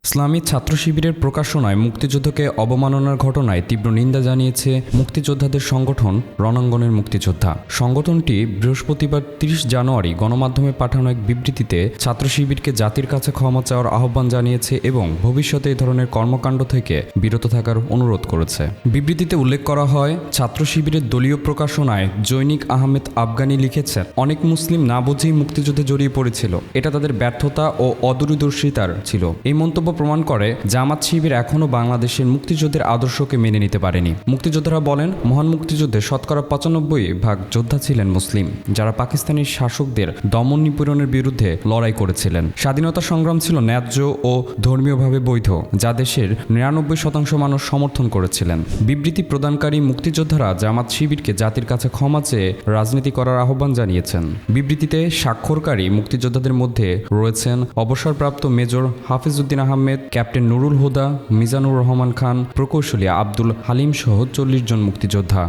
ইসলামী ছাত্র শিবিরের প্রকাশনায় মুক্তিযুদ্ধকে অবমাননার ঘটনায় তীব্র নিন্দা জানিয়েছে মুক্তিযোদ্ধাদের সংগঠন রণাঙ্গনের মুক্তিযোদ্ধা। সংগঠনটি বৃহস্পতিবার ৩০ জানুয়ারি গণমাধ্যমে পাঠানো এক বিবৃতিতে ছাত্র শিবিরকে জাতির কাছে ক্ষমা চাওয়ার আহ্বান জানিয়েছে এবং ভবিষ্যতে এই ধরনের কর্মকাণ্ড থেকে বিরত থাকার অনুরোধ করেছে। বিবৃতিতে উল্লেখ করা হয়, ছাত্র শিবিরের দলীয় প্রকাশনায় জৈনিক আহমেদ আফগানি লিখেছেন, অনেক মুসলিম না বুঝেই মুক্তিযুদ্ধে জড়িয়ে পড়েছিল। এটা তাদের ব্যর্থতা ও অদূরদর্শিতার ছিল। এই মন্তব্য প্রমাণ করে জামাত শিবির এখনও বাংলাদেশের মুক্তিযুদ্ধের আদর্শকে মেনে নিতে পারেনি। মুক্তিযোদ্ধারা বলেন, মহান মুক্তিযুদ্ধে শতকরা ৯৫% যোদ্ধা ছিলেন মুসলিম, যারা পাকিস্তানি শাসকদের দমন নিপীড়নের বিরুদ্ধে লড়াই করেছিলেন। স্বাধীনতা সংগ্রাম ছিল ন্যায্য ও ধর্মীয়ভাবে বৈধ, যা দেশের ৯৯% মানুষ সমর্থন করেছিলেন। বিবৃতি প্রদানকারী মুক্তিযোদ্ধারা জামাত শিবিরকে জাতির কাছে ক্ষমা চেয়ে রাজনীতি করার আহ্বান জানিয়েছেন। বিবৃতিতে স্বাক্ষরকারী মুক্তিযোদ্ধাদের মধ্যে রয়েছেন অবসরপ্রাপ্ত মেজর হাফিজউদ্দিন আহমেদ, ক্যাপ্টেন নুরুল হুদা, মিজানুর রহমান খান, প্রকৌশলী আব্দুল হালিম সহ ৪০ জন মুক্তিযোদ্ধা।